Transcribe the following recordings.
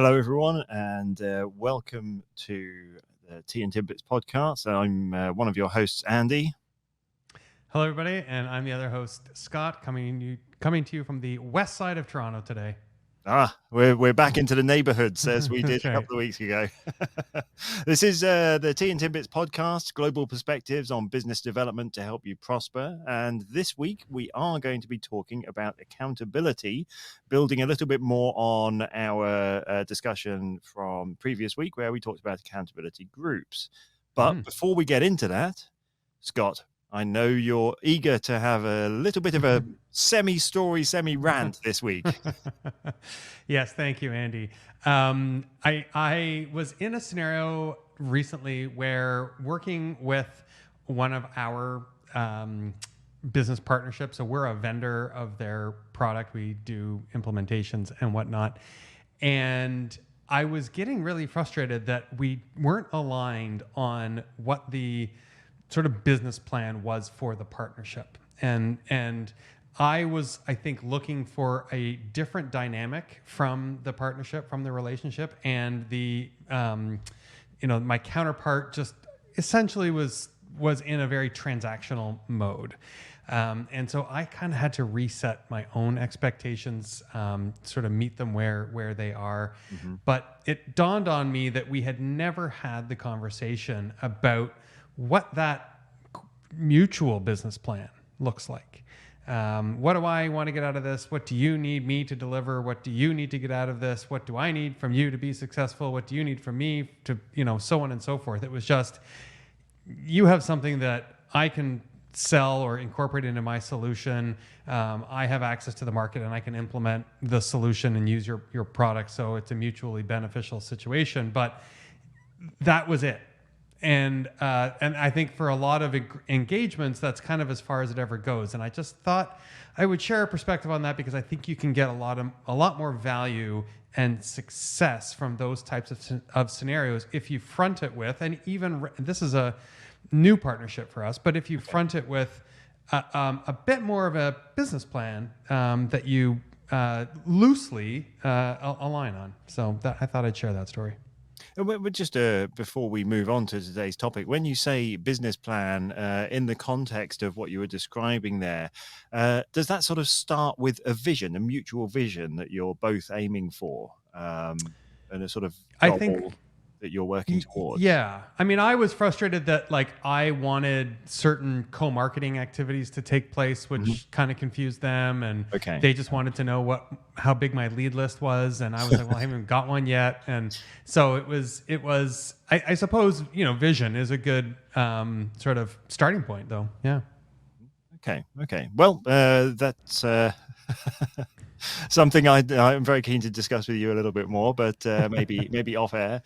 Hello, everyone, and welcome to the Tea and Tidbits podcast. I'm one of your hosts, Andy. Hello, everybody, and I'm the other host, Scott, coming to you from the west side of Toronto today. We're back into the neighborhoods as we did That's right. a couple of weeks ago. This is the Tea and Tidbits podcast, global perspectives on business development to help you prosper. And this week we are going to be talking about accountability, building a little bit more on our discussion from previous week where we talked about accountability groups. But before we get into that, Scott, I know you're eager to have a little bit of a semi-story, semi-rant this week. Yes, thank you, Andy. I was in a scenario recently where working with one of our business partnerships, so we're a vendor of their product. We do implementations and whatnot. And I was getting really frustrated that we weren't aligned on what the sort of business plan was for the partnership. And I was, I think, looking for a different dynamic from the partnership, from the relationship, and the, my counterpart just essentially was in a very transactional mode. And so I kind of had to reset my own expectations, sort of meet them where they are. Mm-hmm. But it dawned on me that we had never had the conversation about what that mutual business plan looks like. What do I want to get out of this? What do you need me to deliver? What do you need to get out of this? What do I need from you to be successful? What do you need from me to, so on and so forth. It was just, you have something that I can sell or incorporate into my solution. I have access to the market and I can implement the solution and use your product. So it's a mutually beneficial situation, but that was it. And I think for a lot of engagements, that's kind of as far as it ever goes. And I just thought I would share a perspective on that because I think you can get a lot more value and success from those types of scenarios if you front it with, and even this is a new partnership for us, but if you front it with a bit more of a business plan that you loosely align on. So I thought I'd share that story. But just before we move on to today's topic, when you say business plan in the context of what you were describing there, does that sort of start with a vision, a mutual vision that you're both aiming for, and a sort of goal that you're working towards? Yeah. I mean, I was frustrated that I wanted certain co-marketing activities to take place, which kind of confused them. And they just wanted to know how big my lead list was. And I was like, well, I haven't got one yet. And so it was, I suppose, vision is a good sort of starting point though. Yeah. Okay. Well, that's something I'm very keen to discuss with you a little bit more, but maybe off air.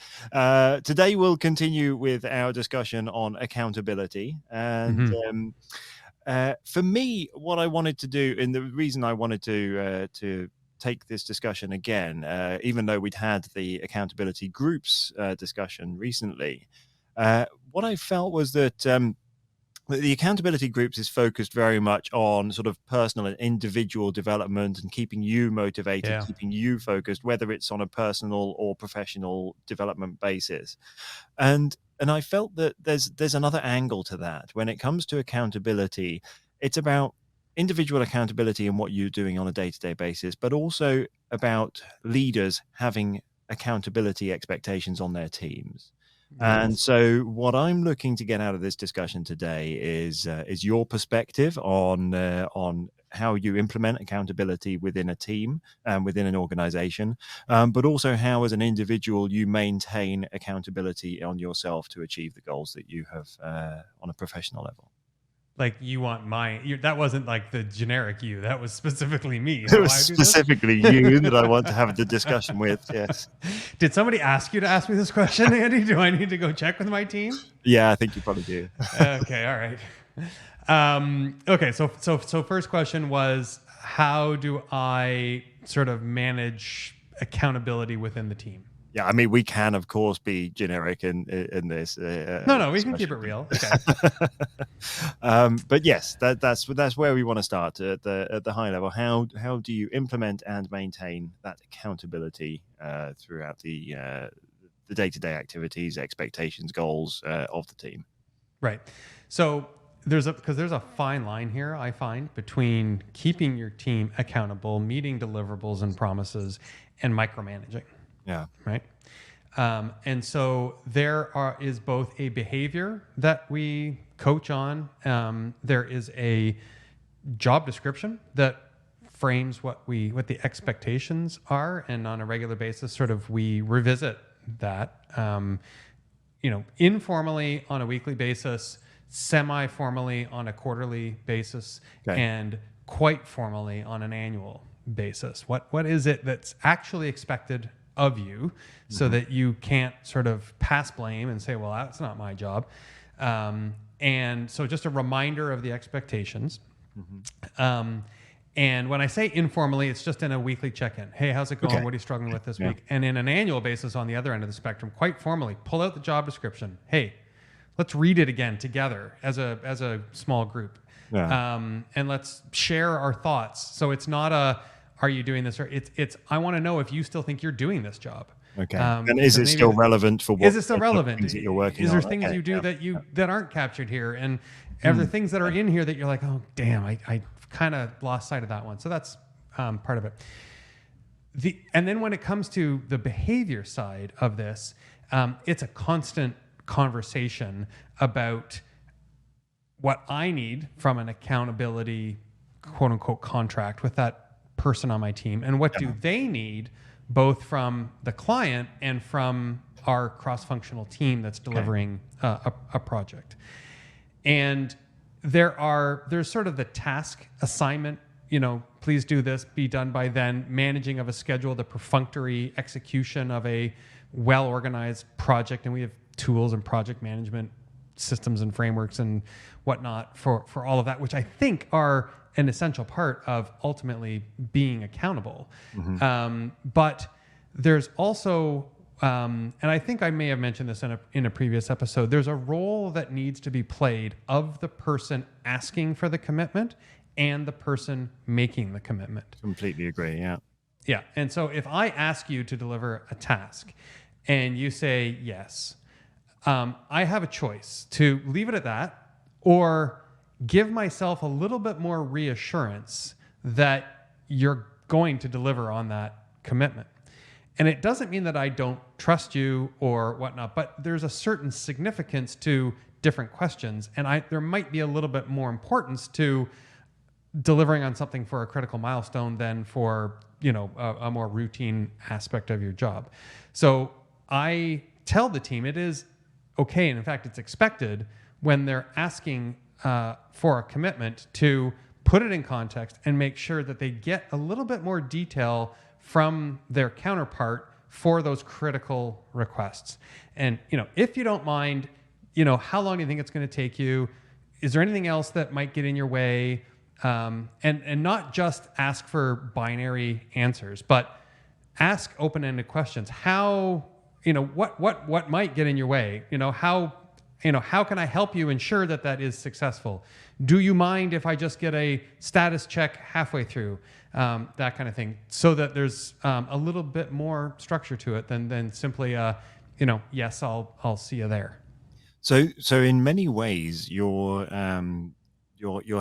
Today we'll continue with our discussion on accountability. And for me, what I wanted to do, and the reason I wanted to take this discussion again, even though we'd had the accountability groups discussion recently, what I felt was that the accountability groups is focused very much on sort of personal and individual development and keeping you motivated, keeping you focused, whether it's on a personal or professional development basis. And I felt that there's another angle to that. When it comes to accountability, it's about individual accountability and what you're doing on a day-to-day basis, but also about leaders having accountability expectations on their teams. And so what I'm looking to get out of this discussion today is your perspective on how you implement accountability within a team and within an organization, but also how as an individual you maintain accountability on yourself to achieve the goals that you have on a professional level. Like you want that wasn't like the generic you, that was specifically me. It was specifically you that I want to have the discussion with, yes. Did somebody ask you to ask me this question, Andy? Do I need to go check with my team? Yeah, I think you probably do. Okay, all right. Okay, so first question was, how do I sort of manage accountability within the team? Yeah, I mean, we can, of course, be generic in this. No, we can keep it real. Okay. But yes, that's where we want to start at the high level. How do you implement and maintain that accountability throughout the day-to-day activities, expectations, goals of the team? Right. So there's a fine line here, I find, between keeping your team accountable, meeting deliverables and promises, and micromanaging. Yeah. Right. And so there is both a behavior that we coach on. There is a job description that frames what the expectations are, and on a regular basis, sort of we revisit that. Informally on a weekly basis, semi-formally on a quarterly basis, Okay. and quite formally on an annual basis. What is it that's actually expected of you, so that you can't sort of pass blame and say, well, that's not my job. And so just a reminder of the expectations. And when I say informally, it's just in a weekly check-in. Hey, how's it going? Okay. What are you struggling with this week? And in an annual basis on the other end of the spectrum, quite formally, pull out the job description. Hey, let's read it again together as a small group. Yeah. And let's share our thoughts. So it's not are you doing this? Or it's I want to know if you still think you're doing this job. Okay. And is it still relevant for what? Is it still relevant? Things that you're working is there on? things you do that aren't captured here? And are there things that are in here that you're like, oh, damn, I kind of lost sight of that one. So that's part of it. And then when it comes to the behavior side of this, it's a constant conversation about what I need from an accountability, quote unquote, contract with that person on my team, and what do they need, both from the client and from our cross-functional team that's delivering a project. And there's sort of the task assignment, please do this, be done by then, managing of a schedule, the perfunctory execution of a well-organized project. And we have tools and project management systems and frameworks and whatnot for all of that, which I think are an essential part of ultimately being accountable. But there's also, and I think I may have mentioned this in a previous episode, there's a role that needs to be played of the person asking for the commitment and the person making the commitment. Completely agree, yeah. Yeah, and so if I ask you to deliver a task and you say yes, I have a choice to leave it at that or give myself a little bit more reassurance that you're going to deliver on that commitment. And it doesn't mean that I don't trust you or whatnot, but there's a certain significance to different questions. And there might be a little bit more importance to delivering on something for a critical milestone than for, a more routine aspect of your job. So I tell the team it is okay, and in fact, it's expected when they're asking for a commitment to put it in context and make sure that they get a little bit more detail from their counterpart for those critical requests. And, if you don't mind, how long do you think it's going to take you? Is there anything else that might get in your way? And not just ask for binary answers, but ask open-ended questions. How, what might get in your way? How can I help you ensure that is successful? Do you mind if I just get a status check halfway through? That kind of thing, so that there's a little bit more structure to it than simply, yes, I'll see you there. So in many ways, you're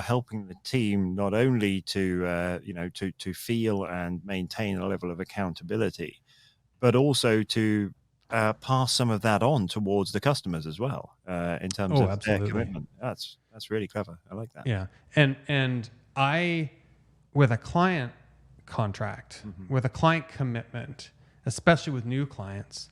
helping the team not only to to feel and maintain a level of accountability, but also to pass some of that on towards the customers as well, in terms of absolutely. their commitment. That's really clever. I like that. Yeah, and I, with a client contract, with a client commitment, especially with new clients,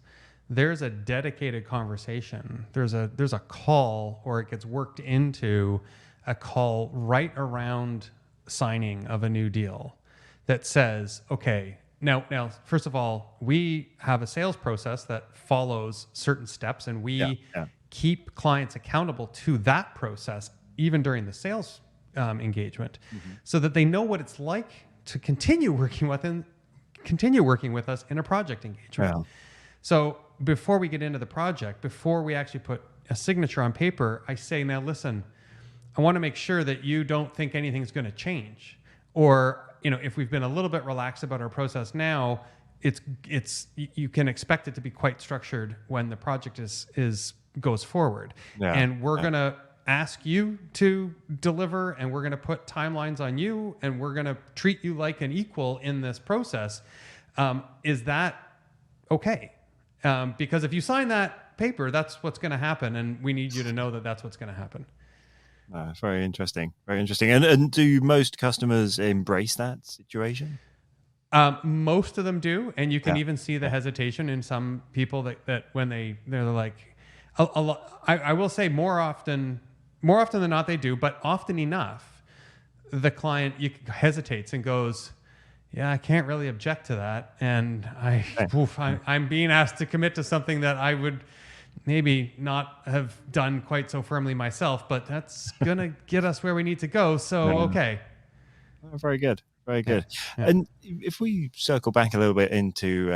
there's a dedicated conversation. There's a call, or it gets worked into a call right around signing of a new deal that says, okay, now, first of all, we have a sales process that follows certain steps, and we keep clients accountable to that process even during the sales engagement, so that they know what it's like to continue working with us in a project engagement. So before we get into the project, before we actually put a signature on paper, I say, now listen, I want to make sure that you don't think anything's going to change. Or, if we've been a little bit relaxed about our process now, you can expect it to be quite structured when the project goes forward. Yeah. And we're going to ask you to deliver, and we're going to put timelines on you, and we're going to treat you like an equal in this process. Is that okay? Because if you sign that paper, that's what's going to happen, and we need you to know that that's what's going to happen. Very interesting. Very interesting. And do most customers embrace that situation? Most of them do, and you can even see the hesitation in some people that when they're like, a lot. I will say more often than not they do, but often enough, the client hesitates and goes, yeah, I can't really object to that, and I'm being asked to commit to something that I would maybe not have done quite so firmly myself, but that's gonna get us where we need to go. So okay. Very good. Very good. Yeah. And if we circle back a little bit into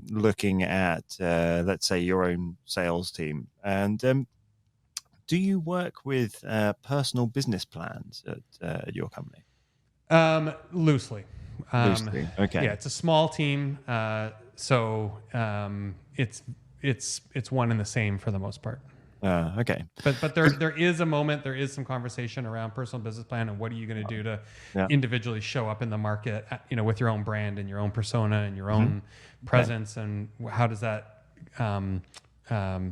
looking at, let's say, your own sales team, and do you work with personal business plans at your company? Loosely. Loosely. Okay. Yeah, it's a small team, so it's one and the same for the most part. Okay. But there is a moment, there is some conversation around personal business plan and what are you going to do to individually show up in the market, with your own brand and your own persona and your own presence, and how does that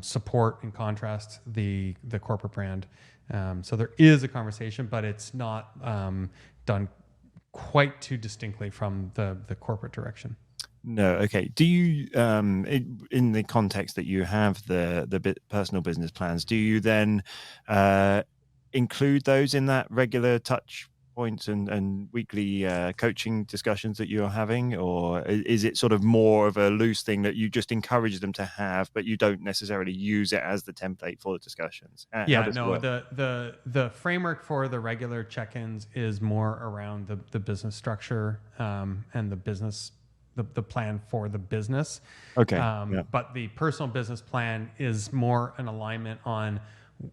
support and contrast the corporate brand. So there is a conversation, but it's not done quite too distinctly from the corporate direction. No. Okay. Do you, in the context that you have the personal business plans, do you then include those in that regular touch points and weekly coaching discussions that you're having, or is it sort of more of a loose thing that you just encourage them to have, but you don't necessarily use it as the template for the discussions? The framework for the regular check-ins is more around the business structure and the business. The plan for the business. Okay. But the personal business plan is more an alignment on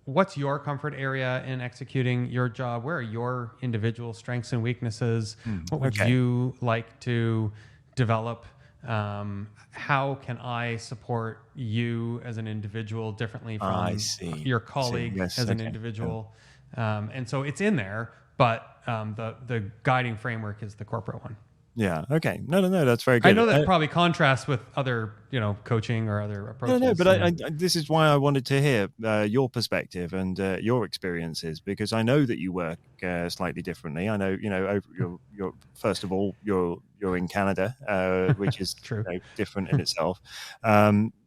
what's your comfort area in executing your job? Where are your individual strengths and weaknesses? What would you like to develop? How can I support you as an individual differently from your colleague as an individual? And so it's in there, but the guiding framework is the corporate one. Yeah. Okay. No. That's very good. I know that probably contrasts with other, coaching or other approaches. No. But this is why I wanted to hear your perspective and your experiences, because I know that you work slightly differently. I know, you're first of all, you're in Canada, which is true. Different in itself.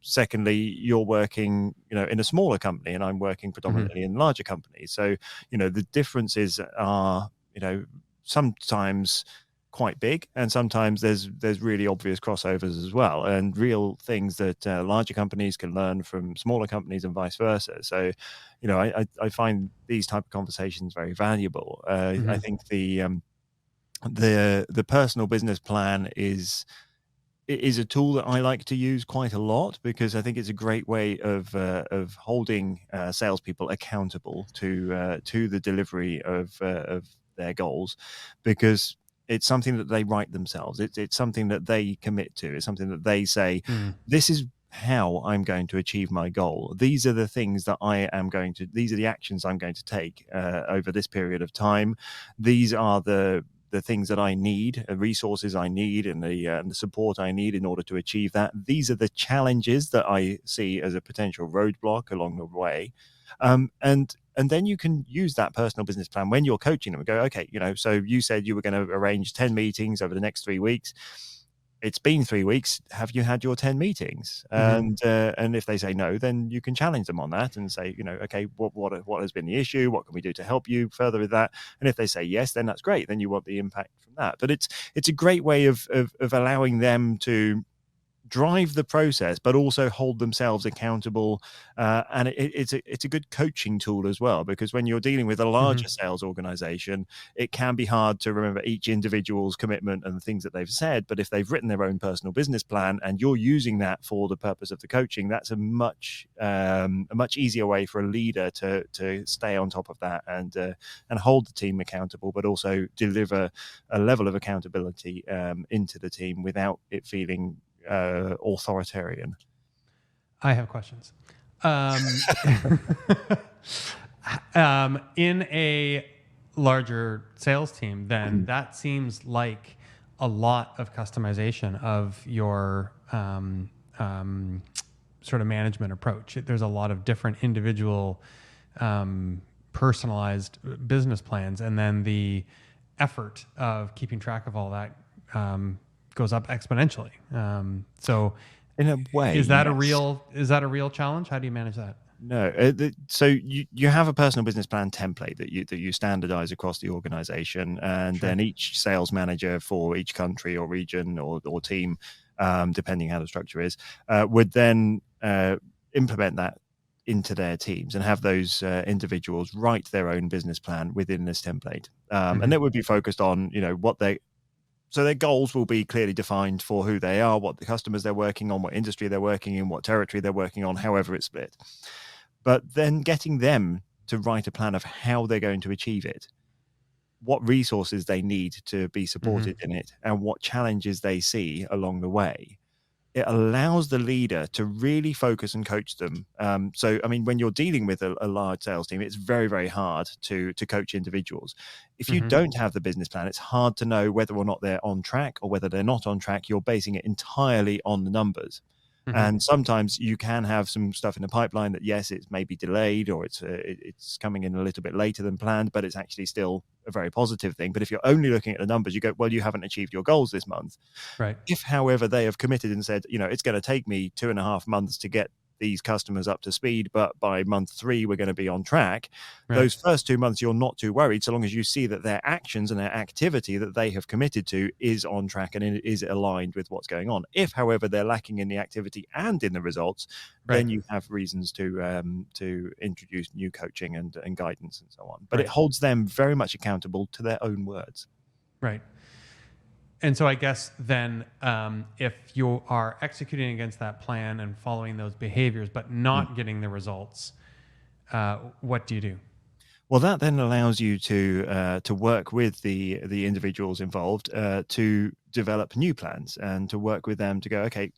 Secondly, you're working, in a smaller company, and I'm working predominantly in larger companies. So, the differences are, sometimes quite big, and sometimes there's really obvious crossovers as well, and real things that larger companies can learn from smaller companies and vice versa. So I find these type of conversations very valuable. I think the personal business plan is a tool that I like to use quite a lot, because I think it's a great way of holding salespeople accountable to the delivery of their goals, because it's something that they write themselves. It's something that they commit to. It's something that they say, this is how I'm going to achieve my goal. These are the things that these are the actions I'm going to take over this period of time. These are the things that I need, the resources I need, and the support I need in order to achieve that. These are the challenges that I see as a potential roadblock along the way. And then you can use that personal business plan when you're coaching them and go, okay, so you said you were going to arrange 10 meetings over the next 3 weeks. It's been 3 weeks. Have you had your 10 meetings? And if they say no, then you can challenge them on that and say, okay, what has been the issue? What can we do to help you further with that? And if they say yes, then that's great. Then you want the impact from that. But it's a great way of allowing them to drive the process, but also hold themselves accountable. And it's a good coaching tool as well, because when you're dealing with a larger sales organization, it can be hard to remember each individual's commitment and the things that they've said. But if they've written their own personal business plan and you're using that for the purpose of the coaching, that's a much easier way for a leader to stay on top of that and hold the team accountable, but also deliver a level of accountability into the team without it feeling authoritarian. I have questions. In a larger sales team, then that seems like a lot of customization of your sort of management approach. There's a lot of different individual personalized business plans, and then the effort of keeping track of all that goes up exponentially. So in a way, is that a real challenge? How do you manage that? No. So you have a personal business plan template that you standardize across the organization, and then each sales manager for each country or region or team, depending how the structure is, would then implement that into their teams and have those individuals write their own business plan within this template. And that would be focused on, so their goals will be clearly defined for who they are, what the customers they're working on, what industry they're working in, what territory they're working on, however it's split. But then getting them to write a plan of how they're going to achieve it, what resources they need to be supported in it, and what challenges they see along the way. It allows the leader to really focus and coach them. So, I mean, when you're dealing with a large sales team, it's very, very hard to coach individuals. If you don't have the business plan, it's hard to know whether or not they're on track or whether they're not on track. You're basing it entirely on the numbers. And sometimes you can have some stuff in the pipeline that, yes, it's maybe delayed or it's coming in a little bit later than planned, but it's actually still a very positive thing. But if you're only looking at the numbers, you go, well, you haven't achieved your goals this month. Right. If, however, they have committed and said, it's going to take me 2.5 months to get these customers up to speed, but by month 3 we're going to be on track. Those first 2 months you're not too worried, so long as you see that their actions and their activity that they have committed to is on track and it is aligned with what's going on. If, however, they're lacking in the activity and in the results, then you have reasons to introduce new coaching and guidance and so on. But it holds them very much accountable to their own words. Right. And so I guess then if you are executing against that plan and following those behaviors, but not getting the results, what do you do? Well, that then allows you to work with the individuals involved to develop new plans and to work with them to go, okay,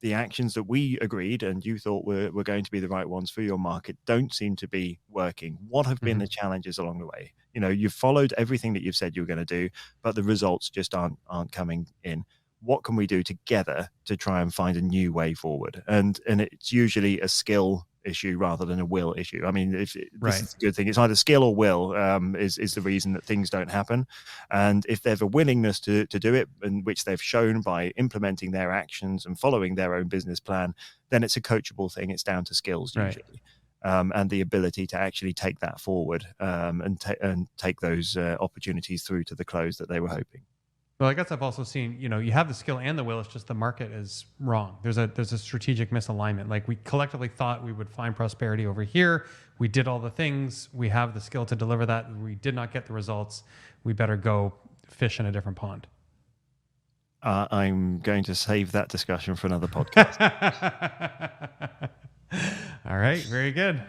the actions that we agreed and you thought were going to be the right ones for your market don't seem to be working. What have been the challenges along the way? You've followed everything that you've said you were going to do, but the results just aren't coming in. What can we do together to try and find a new way forward? And it's usually a skill issue rather than a will issue. I mean, this is a good thing. It's either skill or will is the reason that things don't happen. And if there's a willingness to do it, and which they've shown by implementing their actions and following their own business plan, then it's a coachable thing. It's down to skills usually. And the ability to actually take that forward and take those opportunities through to the close that they were hoping. Well, I guess I've also seen, you have the skill and the will. It's just the market is wrong. There's a strategic misalignment. Like we collectively thought we would find prosperity over here. We did all the things. We have the skill to deliver that. We did not get the results. We better go fish in a different pond. I'm going to save that discussion for another podcast. All right. Very good.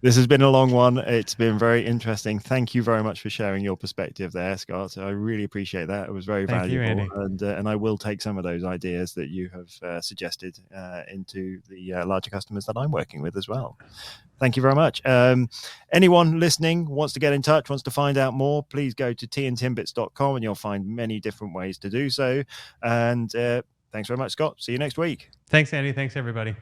This has been a long one. It's been very interesting. Thank you very much for sharing your perspective there, Scott. I really appreciate that. It was very valuable. And I will take some of those ideas that you have suggested into the larger customers that I'm working with as well. Thank you very much. Anyone listening wants to get in touch, wants to find out more, please go to tandtimbits.com and you'll find many different ways to do so. And thanks very much, Scott. See you next week. Thanks, Andy. Thanks, everybody.